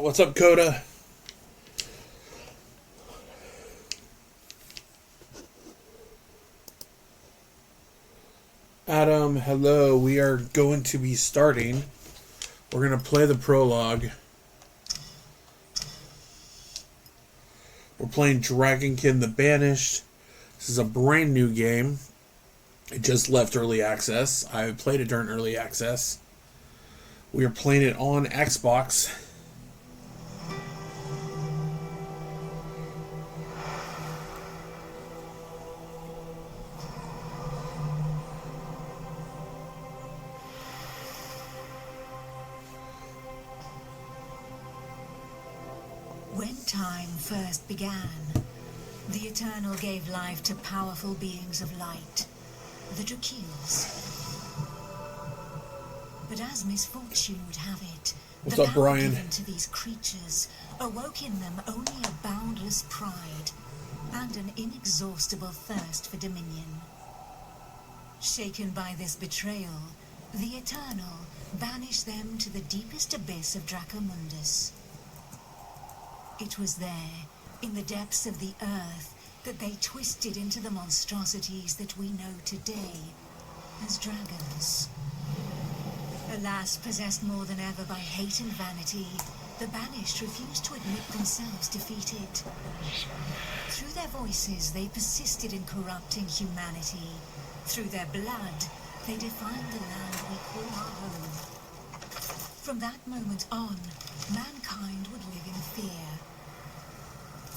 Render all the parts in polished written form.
What's up, Coda? Adam, hello. We are going to be starting. We're going to play the prologue. We're playing Dragonkin the Banished. This is a brand new game. It just left early access. I played it during early access. We are playing it on Xbox. When time first began, the Eternal gave life to powerful beings of light, the Drakeels. But as misfortune would have it, What's the up, power Brian? given to these creatures awoke in them only a boundless pride and an inexhaustible thirst for dominion. Shaken by this betrayal, the Eternal banished them to the deepest abyss of Dracomundus. It was there, in the depths of the earth, that they twisted into the monstrosities that we know today as dragons. Alas, possessed more than ever by hate and vanity, the banished refused to admit themselves defeated. Through their voices, they persisted in corrupting humanity. Through their blood, they defined the land we call our home. From that moment on, mankind would live in fear.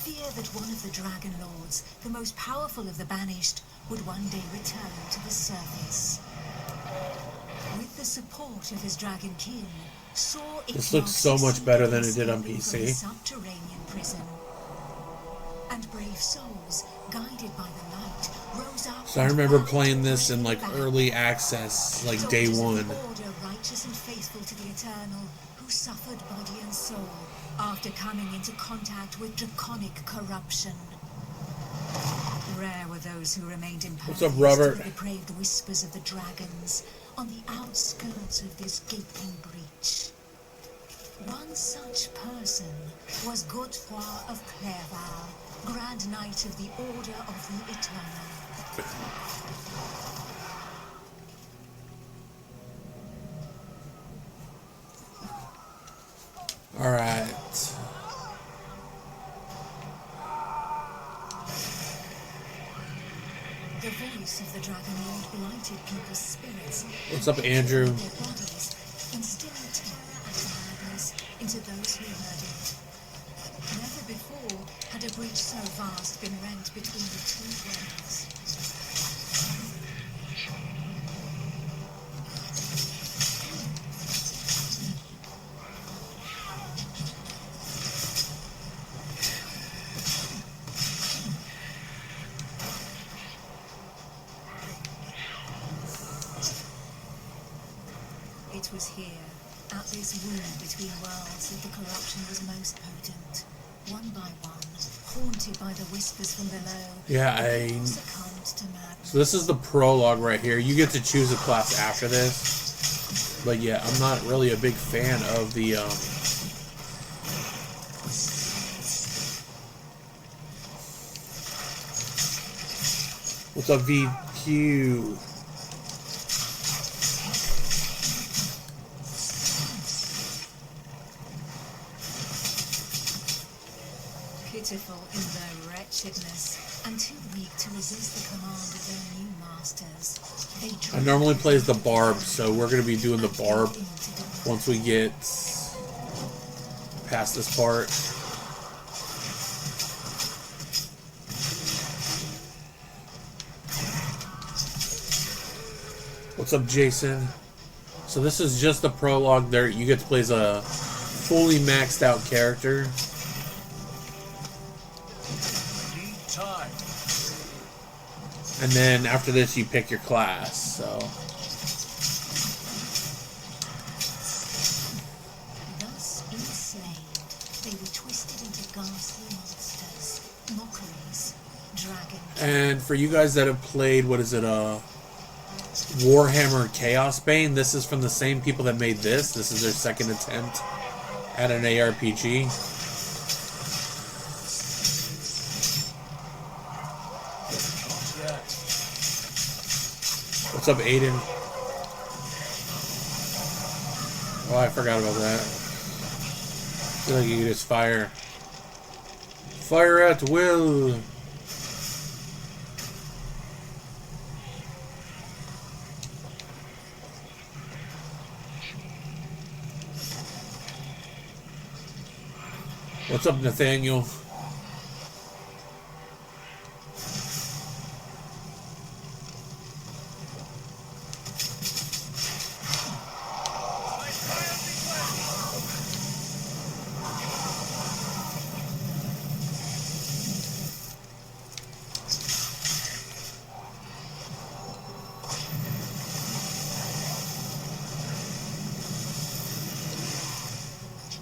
Fear that one of the Dragon Lords, the most powerful of the banished, would one day return to the surface. With the support of his dragonkin, saw it This looks so much better than it did on PC. Subterranean prison. And brave souls, guided by the light, rose up. So I remember playing this in like early access, like day one. Order, righteous and faithful to the Eternal, who suffered body and soul after coming into contact with draconic corruption. Rare were those who remained impervious What's up, Robert? to the depraved whispers of the dragons on the outskirts of this gaping breach. One such person was Godefroy of Clairval, Grand Knight of the Order of the Eternal. Alright. The voice of the Dragon Lord blighted people's spirits. What's up, Andrew? Their bodies, instilling terror and madness into those who heard it. Never before had a breach so vast been rent between the two worlds. It was here, at this wound between worlds, that the corruption was most potent. One by one, haunted by the whispers from below, Yeah, succumbed to madness. So this is the prologue right here. You get to choose a class after this. But yeah, I'm not really a big fan of the, What's up, VQ? Pitiful in their wretchedness, and too weak to resist the command of their new masters, they I normally plays the barb, so we're going to be doing the barb once we get past this part. What's up, Jason? So this is just the prologue. There, you get to play as a fully maxed out character. And then after this, you pick your class. So thus enslaved, they were twisted into ghastly monsters, mockeries, dragons. And for you guys that have played, what is it, Warhammer Chaos Bane, this is from the same people that made this. This is their second attempt Add an ARPG. What's up, Aiden? Oh, I forgot about that. I feel like you can just fire. Fire at will. What's up, Nathaniel?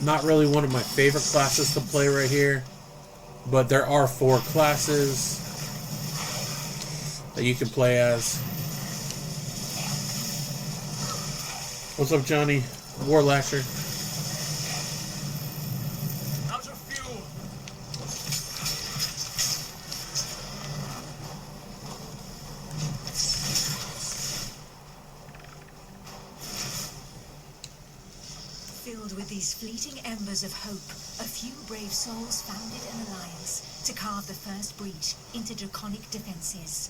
Not really one of my favorite classes to play right here, but there are 4 classes that you can play as. What's up, Johnny? Warlasher. Out of fuel. Filled with these fleeting embers of hope, a few brave souls founded an alliance to carve the first breach into draconic defenses.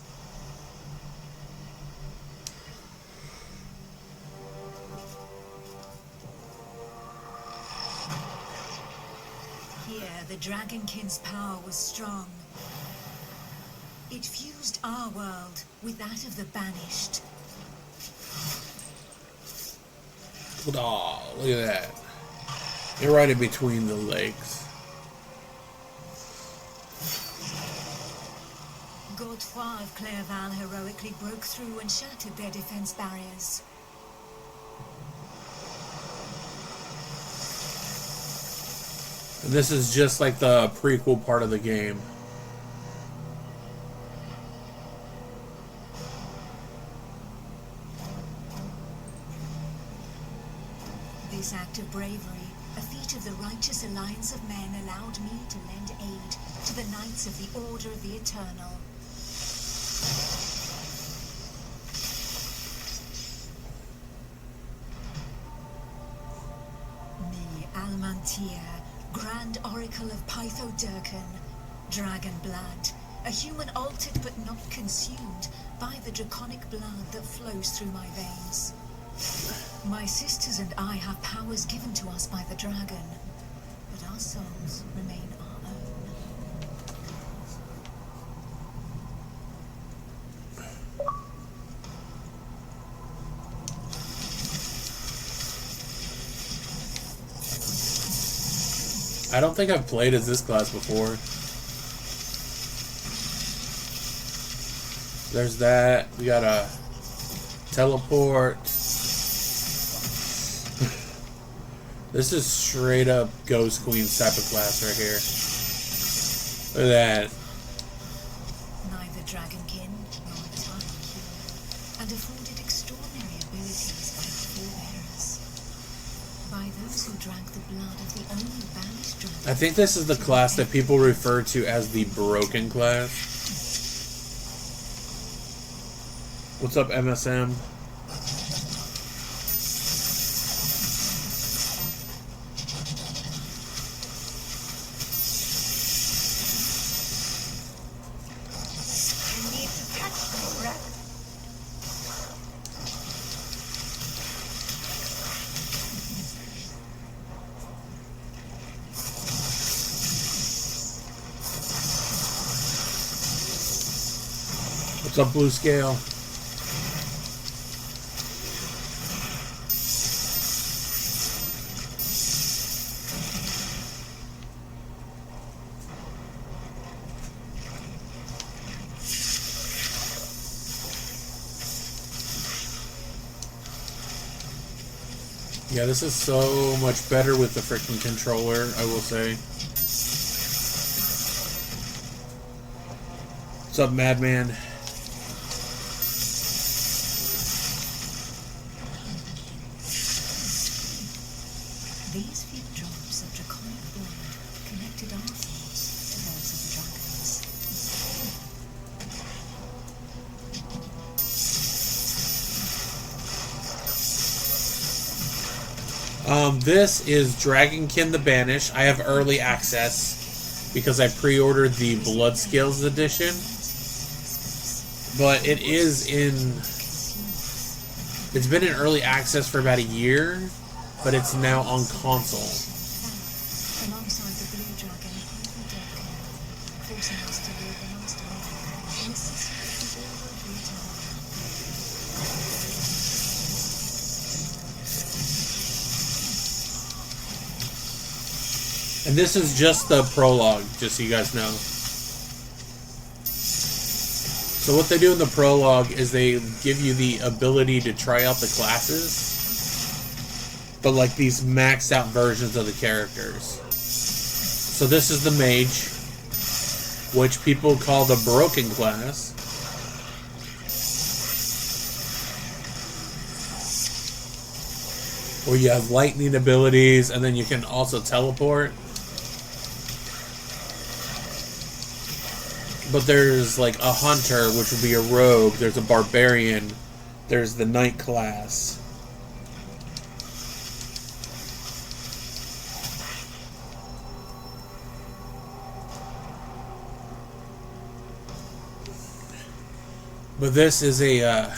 Here, the dragonkin's power was strong. It fused our world with that of the banished. Oh, look at that. You're right in between the legs. Godefroy of Clairval heroically broke through and shattered their defense barriers. And this is just like the prequel part of the game. This act of bravery, a feat of the righteous alliance of men, allowed me to lend aid to the Knights of the Order of the Eternal. Me, Almantir, Grand Oracle of Pytho Durkan, Dragon Blood, a human altered but not consumed by the draconic blood that flows through my veins. My sisters and I have powers given to us by the dragon, but our souls remain our own. I don't think I've played as this class before. There's that. We got a teleport. This is straight up Ghost Queen type of class right here. Look at that. Neither dragonkin nor dragonkin, and afforded extraordinary abilities by the forebearers. By those who drank the blood of the only banished dragon. I think this is the class that people refer to as the broken class. What's up, MSM? What's up, Blue Scale? Yeah, this is so much better with the freaking controller, I will say. What's up, Madman? These few drops This is Dragonkin the Banished. I have early access because I pre-ordered the Blood Scales edition. But it is in... It's been in early access for about a year, but it's now on console. Alongside the blue dragon, forcing us to live amongst men. And this is just the prologue, just so you guys know. So what they do in the prologue is they give you the ability to try out the classes, but like these maxed out versions of the characters. So this is the mage, which people call the broken class. Where you have lightning abilities, and then you can also teleport. But there's like a hunter, which would be a rogue. There's a barbarian. There's the knight class. But this is a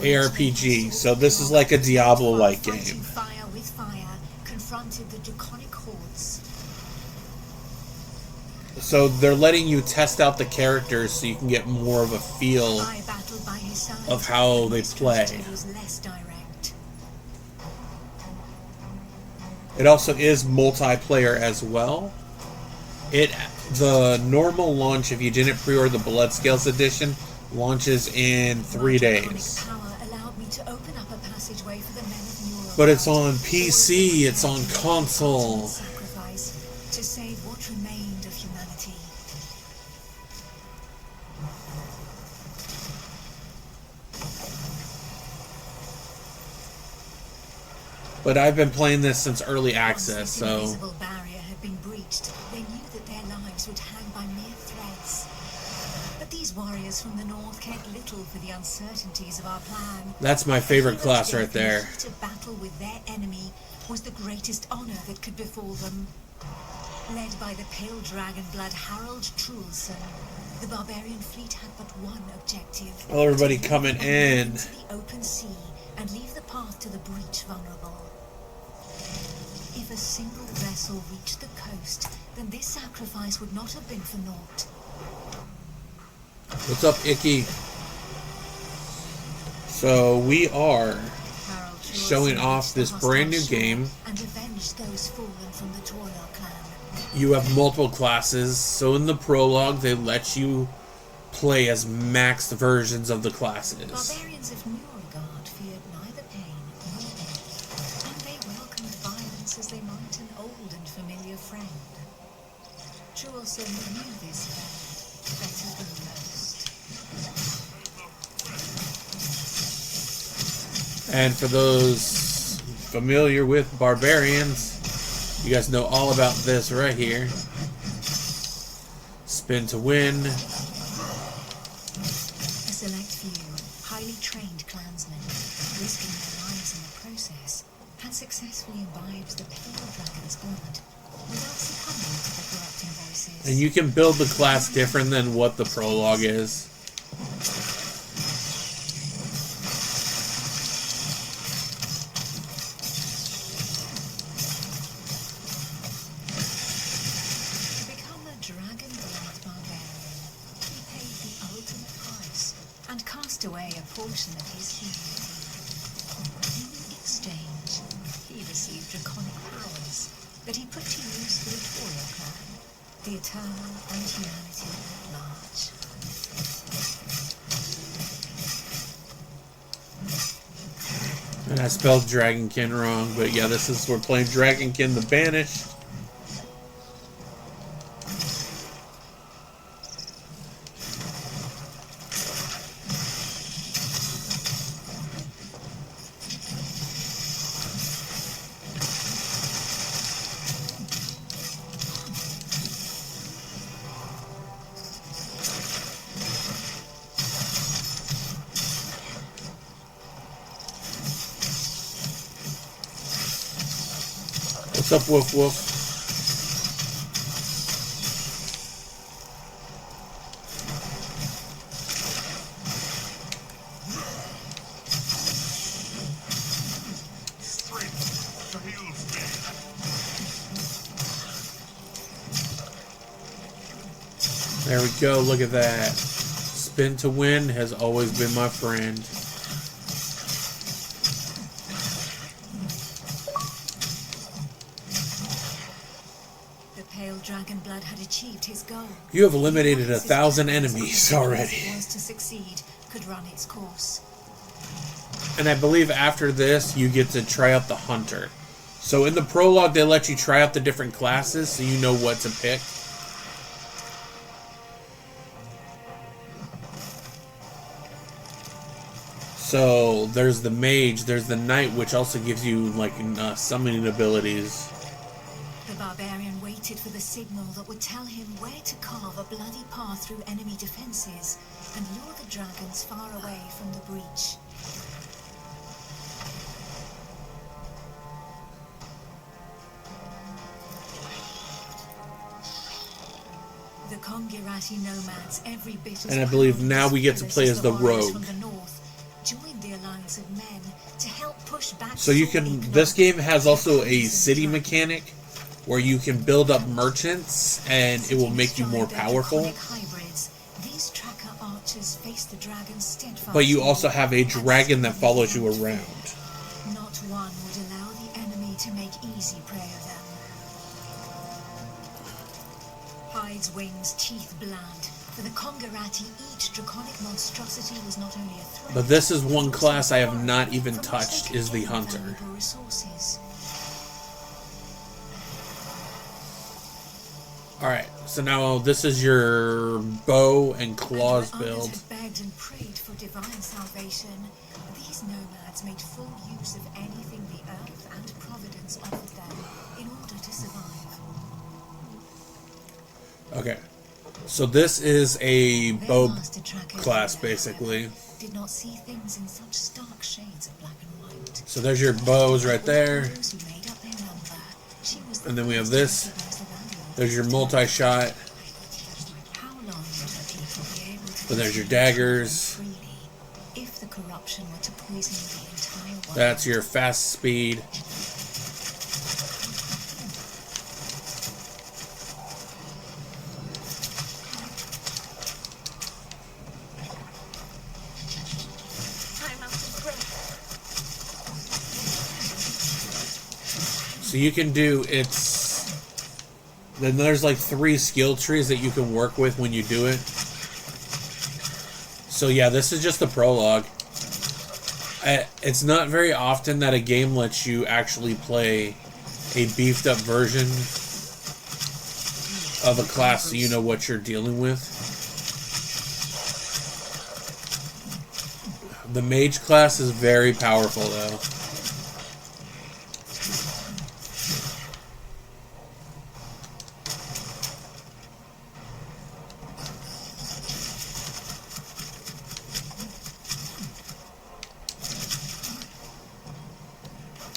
ARPG, so this is like a Diablo-like game. Fire with fire, confronted the draconic hordes. So they're letting you test out the characters so you can get more of a feel of how they play. It also is multiplayer as well. The normal launch, if you didn't pre-order the Blood Scales edition, launches in 3 days. But it's on PC, it's on console. To save what remained of humanity. But I've been playing this since early access, so... Once this invisible barrier had been breached, they knew that their lives would hang by mere threads. But these warriors from the north cared little for the uncertainties of our plan. That's my favorite class right there. To battle with their enemy was the greatest honor that could befall them. Led by the pale dragon blood Harold Trulson, the barbarian fleet had but one objective. Well, everybody coming in. Into the open sea and leave the path to the breach vulnerable. If a single vessel reached the coast, then this sacrifice would not have been for naught. What's up, Icky? So we are showing off this brand new game. And avenge those fallen from the Toil clan. You have multiple classes, so in the prologue they let you play as maxed versions of the classes. Barbarians of Newregard feared neither pain nor death, and they welcomed violence as they might an old and familiar friend. Trulson knew this friend better than most. And for those familiar with barbarians, you guys know all about this right here. Spin to win. A select few, highly trained clansmen, risking their lives in the process, had successfully imbibed the pale dragon's blood without succumbing to the corrupting voices. And you can build the class different than what the prologue is. Away a portion of his humanity. In exchange, he received draconic powers that he put to use for the Toil clan, the eternal and humanity at large. And I spelled Dragonkin wrong, but yeah, we're playing Dragonkin the Banished. What's up, Woof Woof? There we go, look at that. Spin to win has always been my friend. The pale dragon blood had achieved his goal. You have eliminated 1,000 enemies already. Was to succeed, could run its course. And I believe after this, you get to try out the hunter. So in the prologue, they let you try out the different classes so you know what to pick. So there's the mage, there's the knight, which also gives you like summoning abilities. The barbarian waited for the signal that would tell him where to carve a bloody path through enemy defenses and lure the dragons far away from the breach. The Kongirati nomads, every bit as And I believe now we get to play as the rogue. from the north, joined the alliance of men to help push back. So you can, this game has also a city mechanic where you can build up merchants and it will make you more powerful. These tracker archers face the dragon's steadfast. But you also have a dragon that follows you around. Not one would allow the enemy to make easy prey of them. Hides, wings, teeth bland. For the Kongirati, each draconic monstrosity was not only a threat. But this is one class I have not even touched, is the hunter. Alright, so now this is your bow and claws build. Begged and prayed for divine salvation. These nomads made full use of anything the earth and providence offered them in order to survive. Okay, so this is a bow class basically. Did not see things in such stark shades of black and white. So there's your bows right there. And then we have this. There's your multi-shot. So there's your daggers. If the corruption were to poison the entire world. That's your fast speed. So you can do, then there's like 3 skill trees that you can work with when you do it. So yeah, this is just the prologue. It's not very often that a game lets you actually play a beefed up version of a class so you know what you're dealing with. The mage class is very powerful though.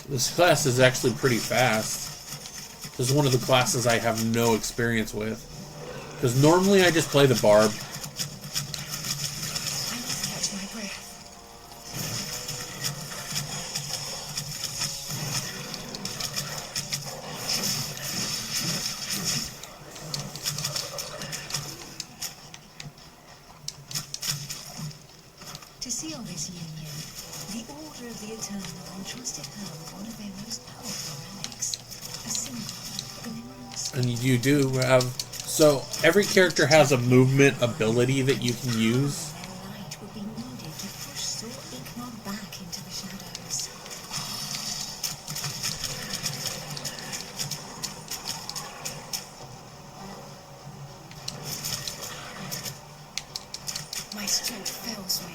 This class is actually pretty fast. This is one of the classes I have no experience with. Because normally I just play the barb. To seal this union, the Order of the Eternal entrusted her with one of their most powerful relics, a symbol, glimmerous. And you do have... So, every character has a movement ability that you can use. Their light would be needed to push Sir Ignon back into the shadows. My strength fails me.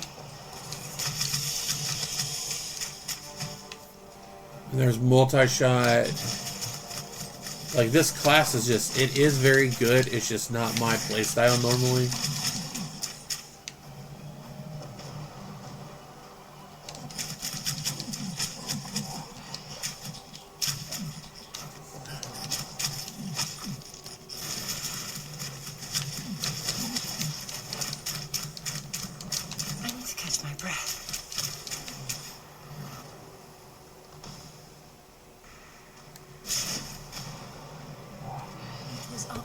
And there's multi-shot. Like, this class is just... It is very good. It's just not my playstyle normally.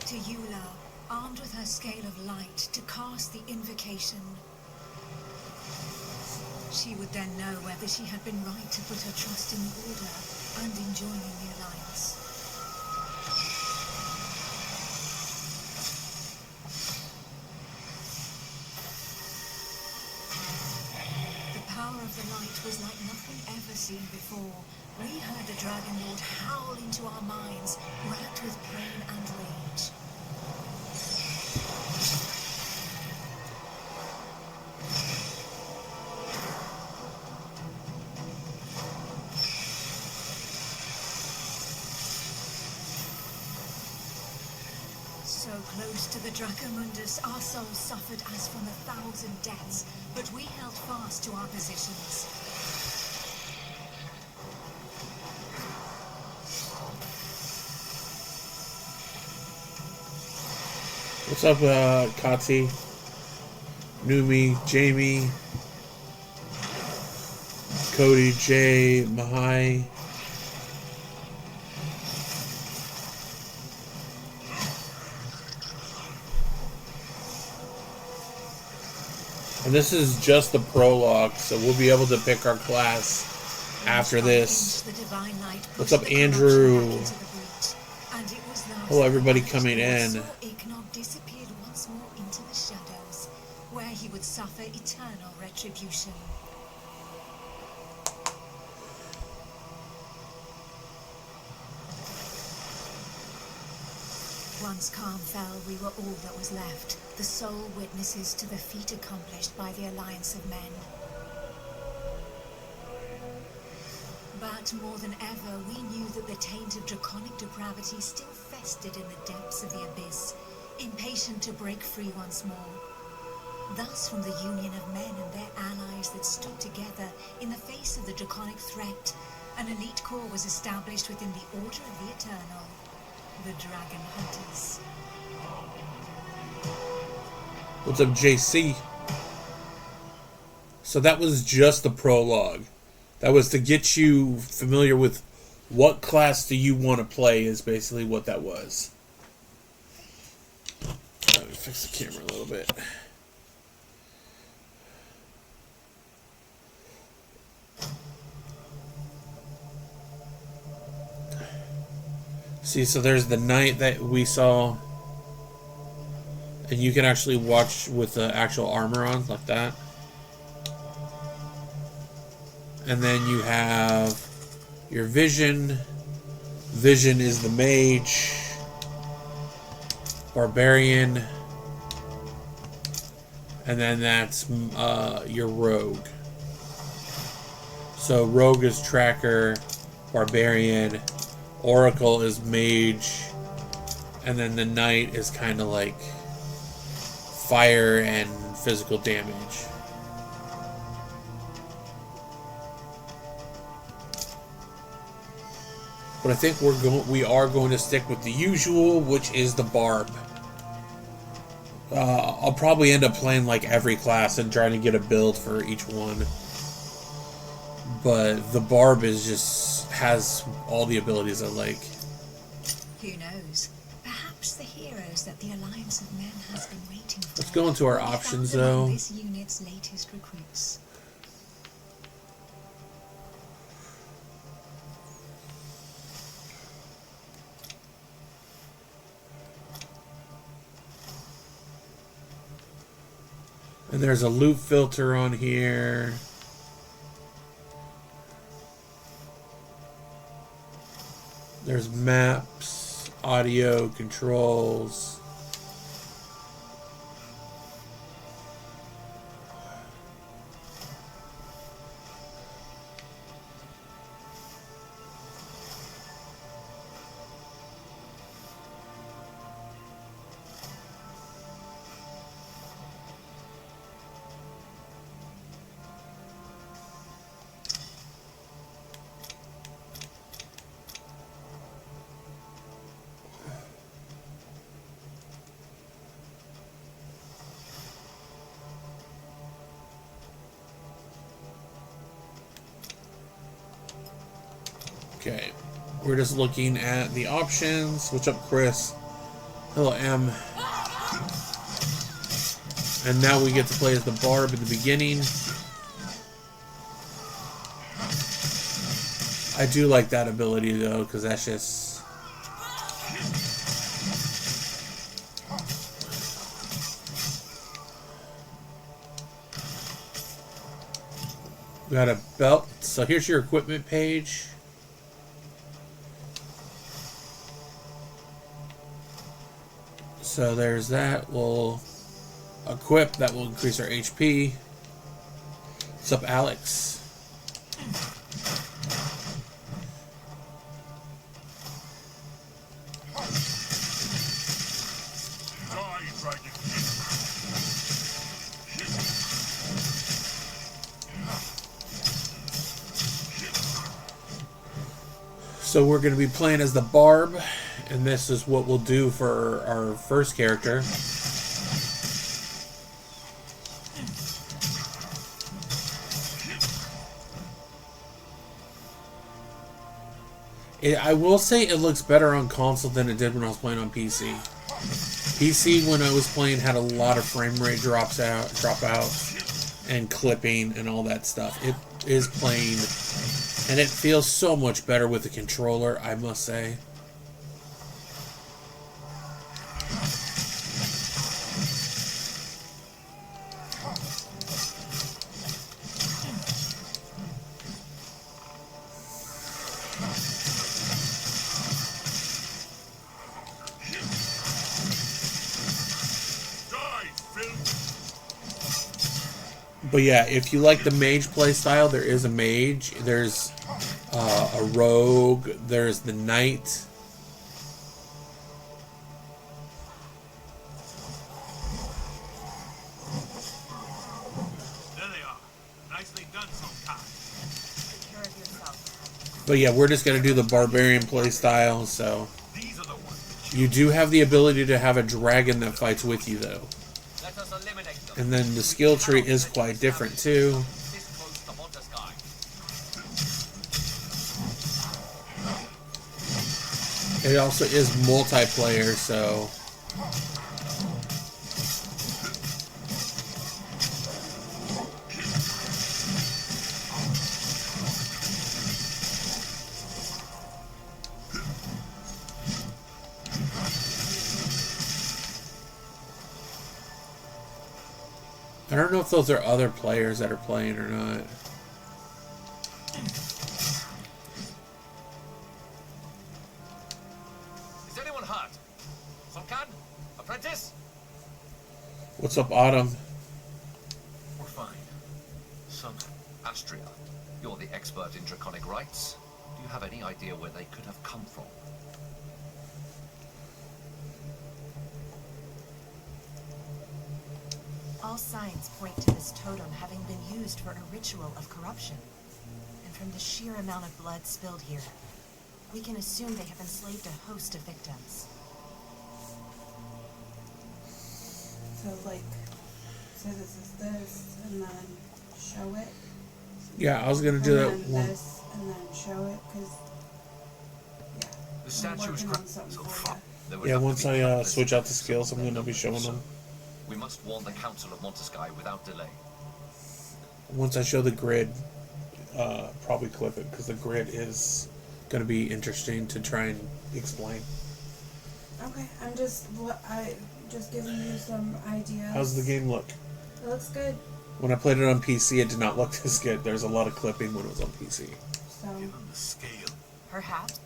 to Eula, armed with her scale of light, to cast the invocation. She would then know whether she had been right to put her trust in the Order and in joining the Alliance. The power of the light was like nothing ever seen before. We heard the Dragon Lord howl into our minds, racked with pain and rage. So close to the Dracomundus, our souls suffered as from 1,000 deaths, but we held fast to our positions. What's up, Kati, Numi, Jamie, Cody, Jay, Mahai. And this is just the prologue, so we'll be able to pick our class after this. What's up, Andrew? Hello, everybody coming in. Disappeared once more into the shadows, where he would suffer eternal retribution. Once calm fell, we were all that was left, the sole witnesses to the feat accomplished by the Alliance of Men. But more than ever, we knew that the taint of draconic depravity still festered in the depths of the abyss, impatient to break free once more. Thus, from the union of men and their allies that stood together in the face of the draconic threat, an elite corps was established within the Order of the Eternal, the Dragon Hunters. What's up, JC? So that was just the prologue. That was to get you familiar with what class do you want to play, is basically what that was. Let me fix the camera a little bit. See, so there's the knight that we saw. And you can actually watch with the actual armor on, like that. And then you have your vision. Vision is the mage. Barbarian. And then that's your rogue. So rogue is tracker. Barbarian. Oracle is mage. And then the knight is kind of like fire and physical damage. But I think we are going to stick with the usual, which is the barb. I'll probably end up playing like every class and trying to get a build for each one. But the barb has all the abilities I like. Who knows? Perhaps the heroes that the Alliance of Men has been waiting for. Let's go into our options, though. This unit's latest recruits. And there's a loop filter on here. There's maps, audio, controls. Okay, we're just looking at the options. What's up, Chris? Hello, M. And now we get to play as the Barb at the beginning. I do like that ability though, because that's just... We got a belt. So here's your equipment page. So there's that. We'll equip. That will increase our HP. What's up, Alex? So we're going to be playing as the Barb, and this is what we'll do for our first character. I will say it looks better on console than it did when I was playing on PC. PC, when I was playing, had a lot of frame rate dropouts, and clipping and all that stuff. It is playing, and it feels so much better with the controller, I must say. But yeah, if you like the mage playstyle, there is a mage. There's a rogue. There's the knight. There they are. Nicely done, Sonkan. Take care of yourself. But yeah, we're just going to do the barbarian playstyle. So These are the ones. you do have the ability to have a dragon that fights with you, though. Let us eliminate them. And then the skill tree is quite different, too. This close to Monteskai. It also is multiplayer, so... I don't know if those are other players that are playing or not. Is anyone hurt? Sonkan? Apprentice? What's up, Autumn? We're fine. Son, Astria, you're the expert in draconic rites. Do you have any idea where they could have come from? All signs point to this totem having been used for a ritual of corruption. And from the sheer amount of blood spilled here, we can assume they have enslaved a host of victims. So, like, so this is this, and then show it. Yeah, I was gonna do that And then one. this, and then show it, because, yeah. The statue is working on something so for far. ya. There would Yeah, have to once be I countless switch out the witnesses skills, I'm of gonna be their showing numbers. them. We must warn the Council of Monteskai without delay. Once I show the grid, probably clip it, because the grid is gonna be interesting to try and explain. Okay, I'm just giving you some ideas. How's the game look? It looks good. When I played it on PC, it did not look this good. There's a lot of clipping when it was on PC. So, Given the scale Perhaps.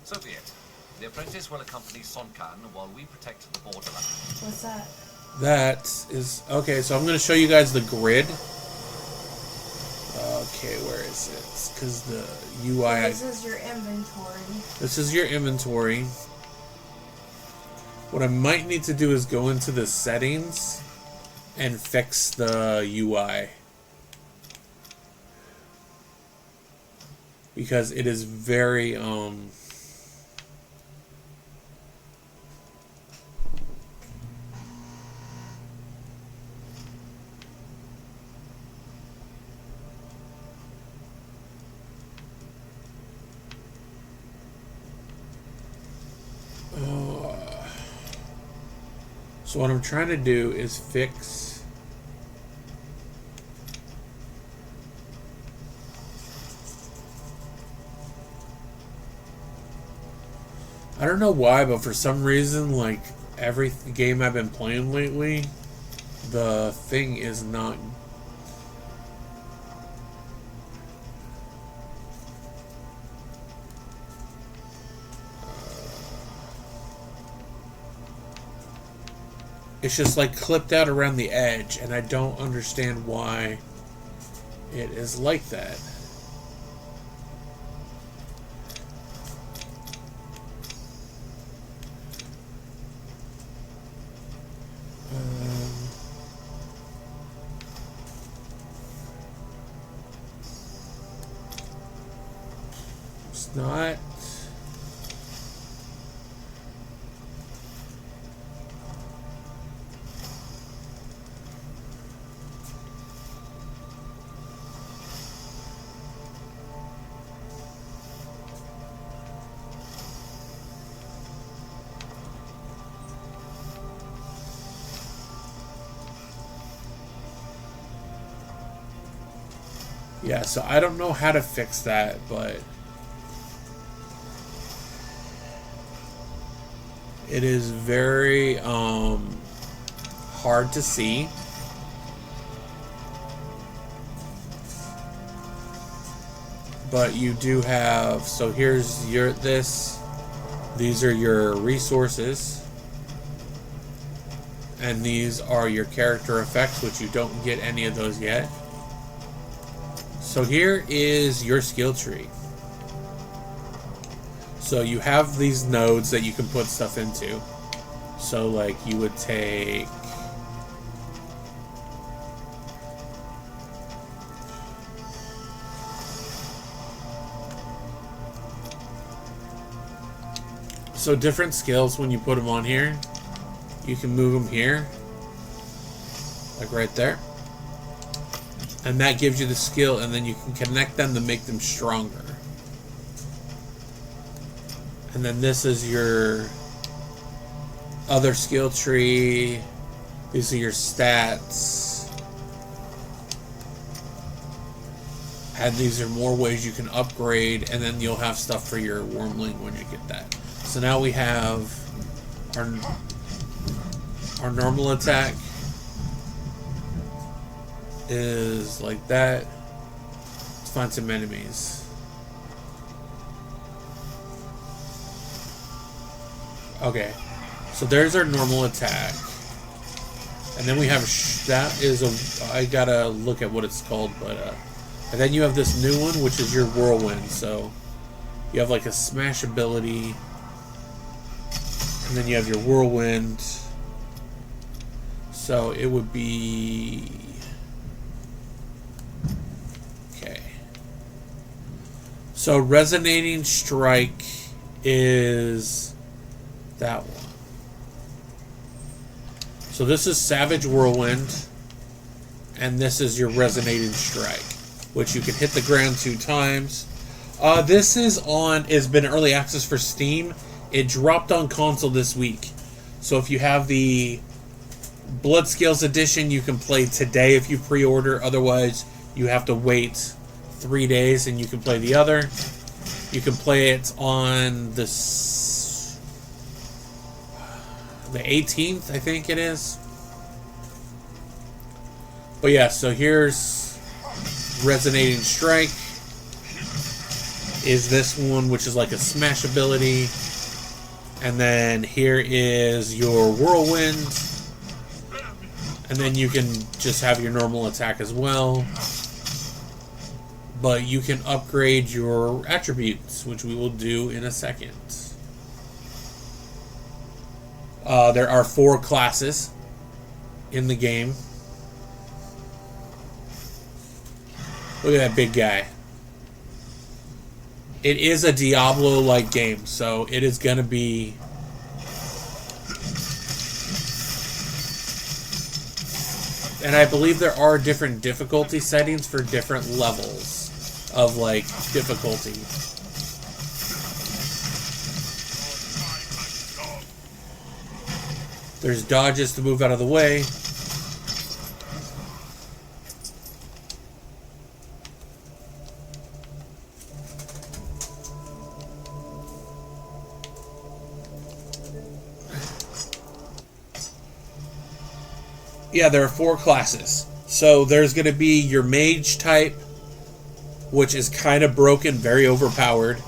So be it. The apprentice will accompany Sonkan while we protect the borderland. what's that? That is... Okay, so I'm going to show you guys the grid. Okay, where is it? Because the UI... This is your inventory. This is your inventory. What I might need to do is go into the settings and fix the UI. Because it is very, So what I'm trying to do is fix... I don't know why, but for some reason, like, every game I've been playing lately, the thing is not... It's just, like, clipped out around the edge, and I don't understand why it is like that. It's not. Yeah, so I don't know how to fix that, but it is very hard to see. But you do have, so here's your these are your resources, and these are your character effects, which you don't get any of those yet. So here is your skill tree. So you have these nodes that you can put stuff into. So like you would take... So different skills, when you put them on here, you can move them here. Like right there. And that gives you the skill, and then you can connect them to make them stronger. And then this is your other skill tree. These are your stats. And these are more ways you can upgrade, and then you'll have stuff for your wormling when you get that. So now we have our normal attack is like that. Let's find some enemies. Okay, so there's our normal attack, and then we have that is a, I gotta look at what it's called, but and then you have this new one, which is your whirlwind. So you have like a smash ability, and then you have your whirlwind. So it would be okay. So resonating strike is that one. So this is Savage Whirlwind, and this is your Resonating Strike, which you can hit the ground 2 times. This is has been early access for Steam. It dropped on console this week. So if you have the Bloodscales edition, you can play today if you pre-order. Otherwise, you have to wait 3 days and you can play the other. You can play it on the 18th, I think it is. But yeah, so here's Resonating Strike. Is this one, which is like a smash ability. And then here is your Whirlwind. And then you can just have your normal attack as well. But you can upgrade your attributes, which we will do in a second. There are 4 classes in the game. Look at that big guy. It is a Diablo-like game, so it is going to be... And I believe there are different difficulty settings for different levels of, like, difficulty. There's dodges to move out of the way. Yeah, there are 4 classes. So there's going to be your mage type, which is kind of broken, very overpowered.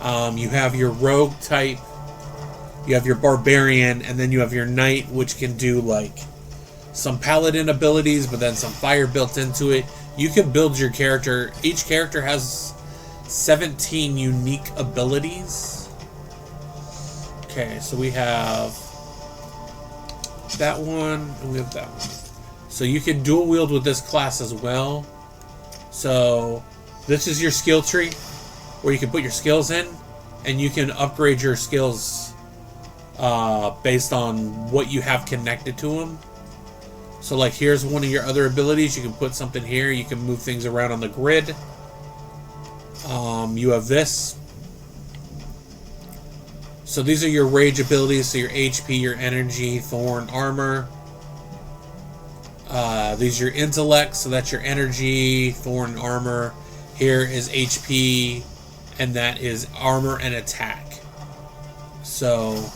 You have your rogue type. You have your barbarian, and then you have your knight, which can do like some paladin abilities, but then some fire built into it. You can build your character. Each character has 17 unique abilities. Okay, so we have that one, and we have that one. So you can dual wield with this class as well. So this is your skill tree, where you can put your skills in, and you can upgrade your skills based on what you have connected to them. So like here's one of your other abilities. You can put something here. You can move things around on the grid. You have this. So these are your rage abilities. So your HP, your energy, thorn, armor. These are your intellect. So that's your energy, thorn, armor. Here is HP, and that is armor and attack. So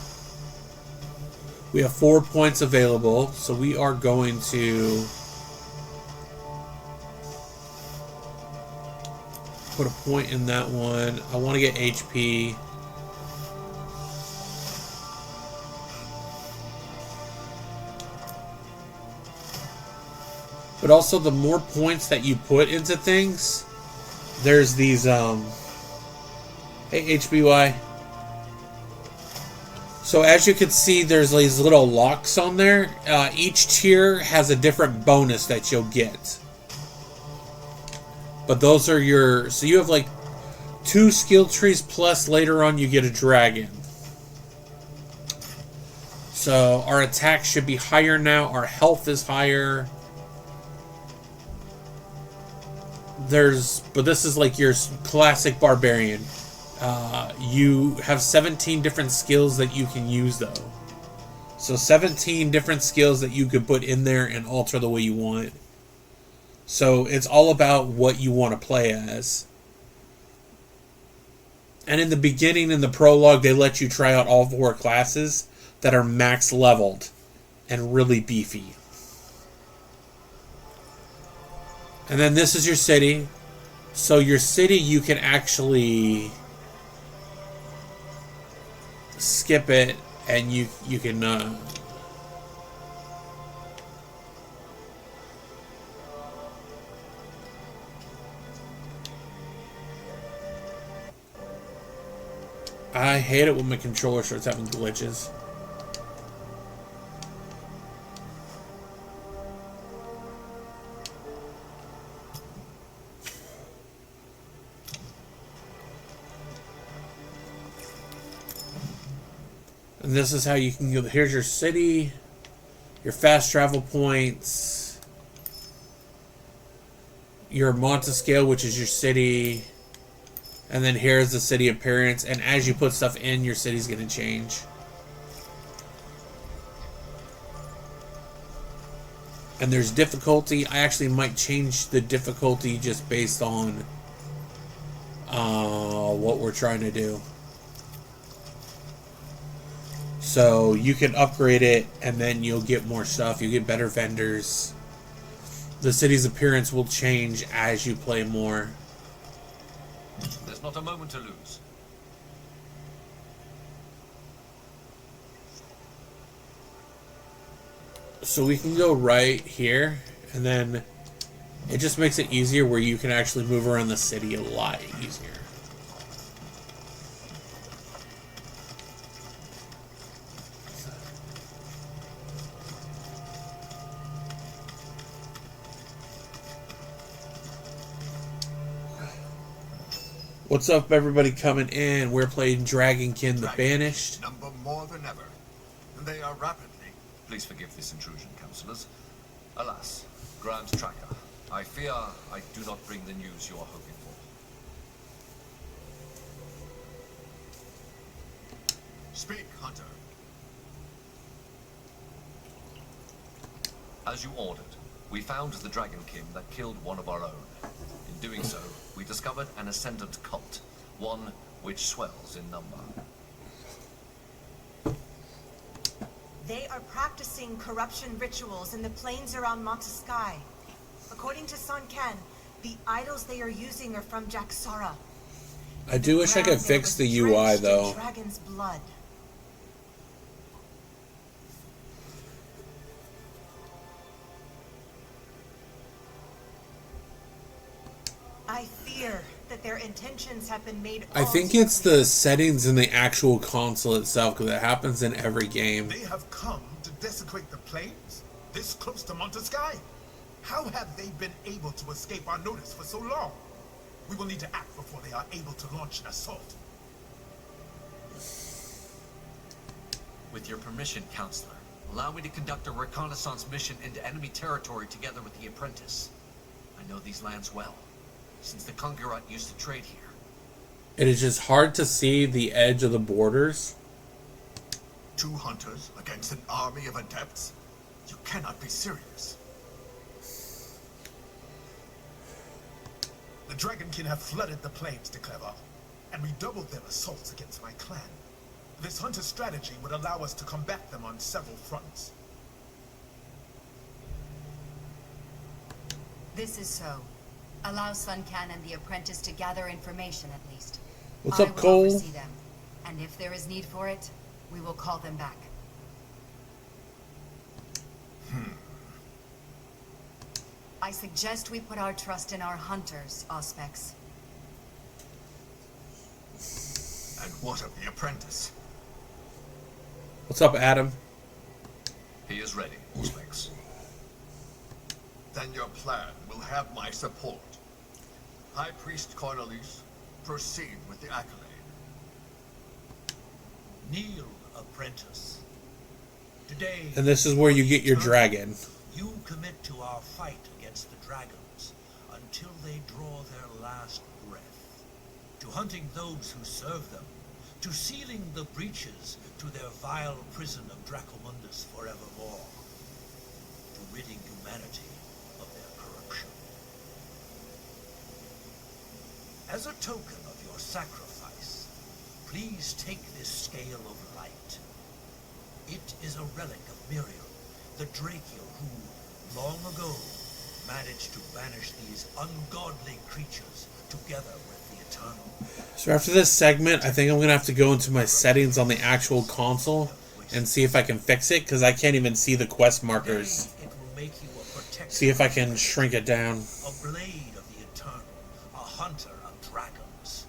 we have 4 points available. So we are going to put a point in that one. I want to get HP. But also, the more points that you put into things, there's these, hey, HBY. So as you can see, there's these little locks on there. Each tier has a different bonus that you'll get. But those are your, so you have like 2 skill trees, plus later on you get a dragon. So our attack should be higher now. Our health is higher. But this is like your classic barbarian. You have 17 different skills that you can use though. So 17 different skills that you could put in there and alter the way you want. So it's all about what you want to play as. And in the beginning, in the prologue, they let you try out all 4 classes that are max leveled and really beefy. And then this is your city. So your city, you can actually skip it, and you can I hate it when my controller starts having glitches. And this is how you can go. Here's your city, your fast travel points, your Montascale, which is your city, and then here's the city appearance. And as you put stuff in, your city's going to change. And there's difficulty. I actually might change the difficulty just based on what we're trying to do. So you can upgrade it, and then you'll get more stuff. You get better vendors. The city's appearance will change as you play more. There's not a moment to lose. So we can go right here, and then it just makes it easier where you can actually move around the city a lot easier. What's up, everybody coming in? We're playing Dragonkin the Banished. Number more than ever. And they are rapidly. Please forgive this intrusion, councillors. Alas, Grand Tracker, I fear I do not bring the news you are hoping for. Speak, Hunter. As you ordered, we found the dragonkin that killed one of our own. In doing so, we discovered an ascendant cult, one which swells in number. They are practicing corruption rituals in the plains around Montesky. According to Sun Ken, the idols they are using are from Jaxara. I do wish I could fix the UI though. Dragon's blood. I fear that their intentions have been made. I think it's the settings in the actual console itself, because it happens in every game. They have come to desecrate the plains, this close to Montesky. How have they been able to escape our notice for so long? We will need to act before they are able to launch an assault. With your permission, Counselor, allow me to conduct a reconnaissance mission into enemy territory together with the apprentice. I know these lands well, since the Kungurat used to trade here. It is just hard to see the edge of the borders. 2 hunters against an army of adepts? You cannot be serious. The dragonkin have flooded the plains to Clever, and redoubled their assaults against my clan. This hunter strategy would allow us to combat them on several fronts. This is so. Allow Sun Can and the apprentice to gather information at least. What's up, I will Cole? oversee them, and if there is need for it, we will call them back. I suggest we put our trust in our hunters, Auspex. And what of the apprentice? What's up, Adam? He is ready, Auspex. Then your plan will have my support. High Priest Cornelius, proceed with the accolade. Kneel, apprentice. Today, And this is where you get your dragon. you commit to our fight against the dragons until they draw their last breath. To hunting those who serve them, to sealing the breaches to their vile prison of Dracomundus forevermore, to ridding humanity of their corruption. As a token of your sacrifice, please take this scale of light. It is a relic of Miriel, the Drakiel who, long ago, managed to banish these ungodly creatures together with the Eternal. So after this segment, I think I'm going to have to go into my settings on the actual console and see if I can fix it, because I can't even see the quest markers. It will make you a protector, See if I can shrink it down. a blade of the Eternal, a hunter of dragons.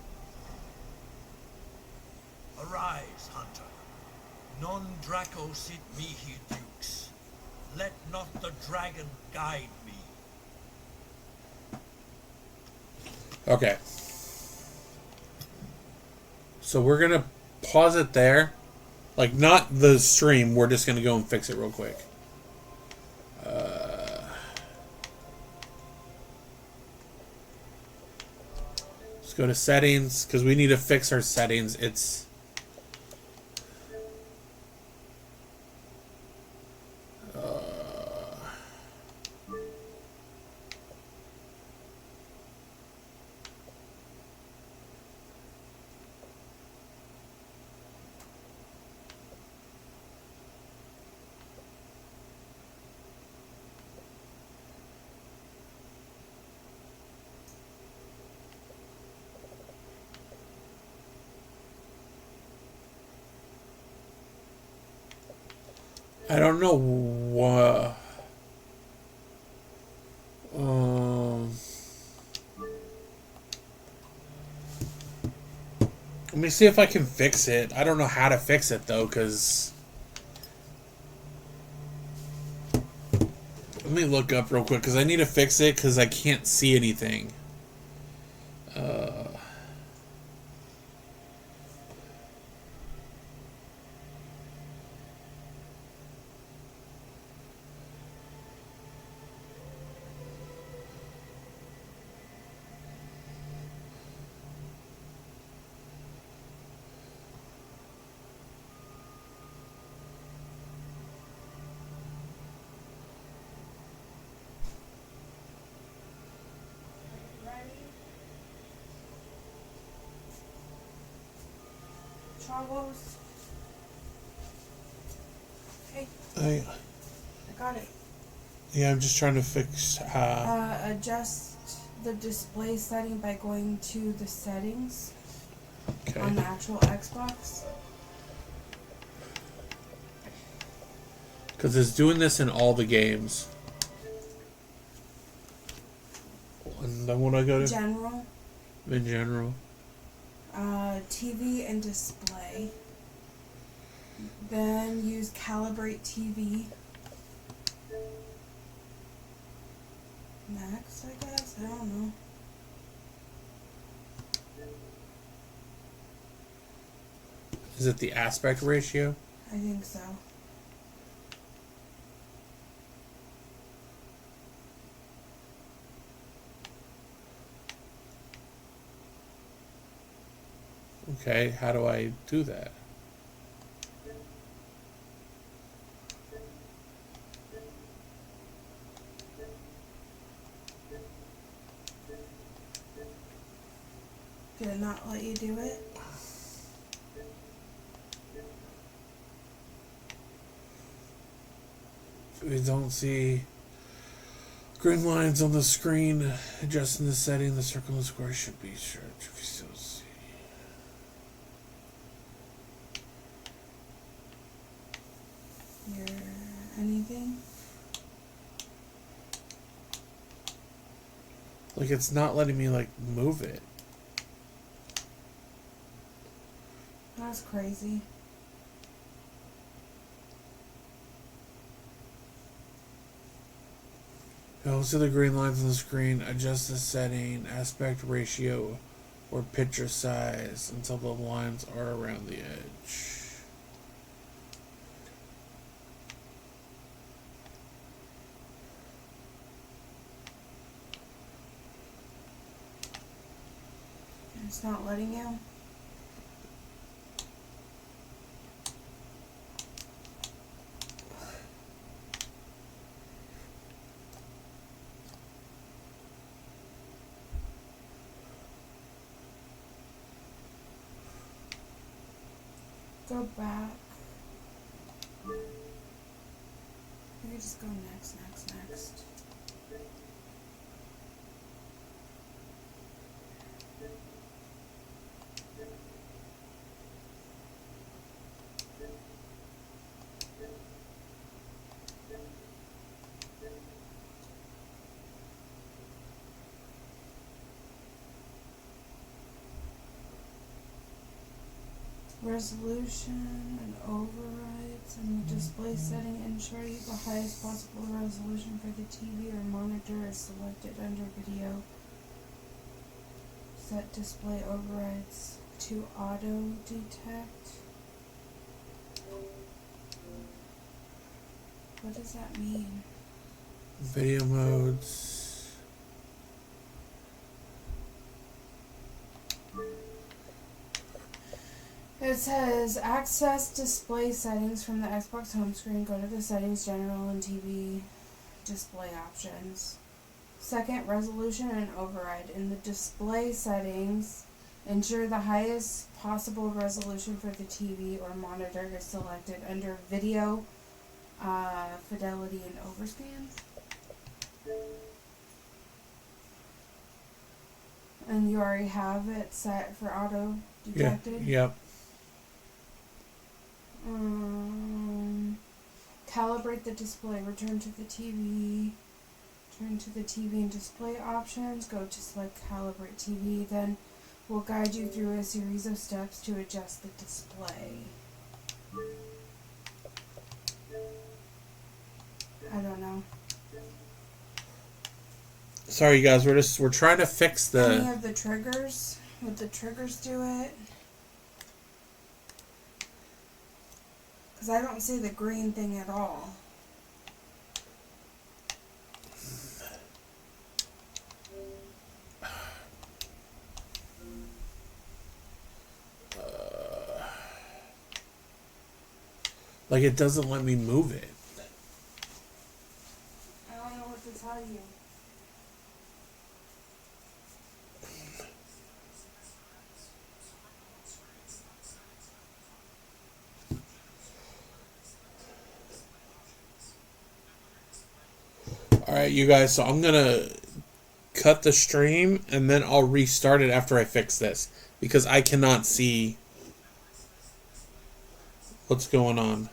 Arise, hunter. Non Draco sit mihi dukes. Let not the dragon guide me. Okay. So we're going to pause it there. Like, not the stream. We're just going to go and fix it real quick. Let's go to settings, because we need to fix our settings. It's... I don't know what. Let me see if I can fix it. I don't know how to fix it though, because let me look up real quick, because I need to fix it because I can't see anything. toggles. Hey, I got it. Yeah, I'm just trying to fix. Adjust the display setting by going to the settings Okay. on the actual Xbox. Because it's doing this in all the games. And then what do I go to? General. In general. TV and display. Then use calibrate TV. Next, I guess. I don't know. Is it the aspect ratio? I think so. Okay, how do I do that? Did it not let you do it? We don't see green lines on the screen. Adjusting the setting, the circle and square should be sure to still see. Your anything? Like, it's not letting me, like, move it. That's crazy. Go to the green lines on the screen, adjust the setting, aspect ratio, or picture size until the lines are around the edge. It's not letting you. Go back. You can just go next. Resolution and overrides and the display setting ensure you the highest possible resolution for the TV or monitor is selected under video. Set display overrides to auto detect. What does that mean? Video modes. It says access display settings from the Xbox home screen. Go to the settings, general, and TV display options. Second, resolution and override. In the display settings, ensure the highest possible resolution for the TV or monitor is selected under video, fidelity, and overscan. And you already have it set for auto detected? Yeah, yep. Calibrate the display. Return to the TV. Turn to the TV and display options. Go to select calibrate TV. Then we'll guide you through a series of steps to adjust the display. I don't know. Sorry, you guys. We're trying to fix Any the. of the triggers? Would the triggers do it? Because I don't see the green thing at all. Like, it doesn't let me move it. I don't know what to tell you. Alright, you guys, so I'm gonna cut the stream and then I'll restart it after I fix this. Because I cannot see what's going on.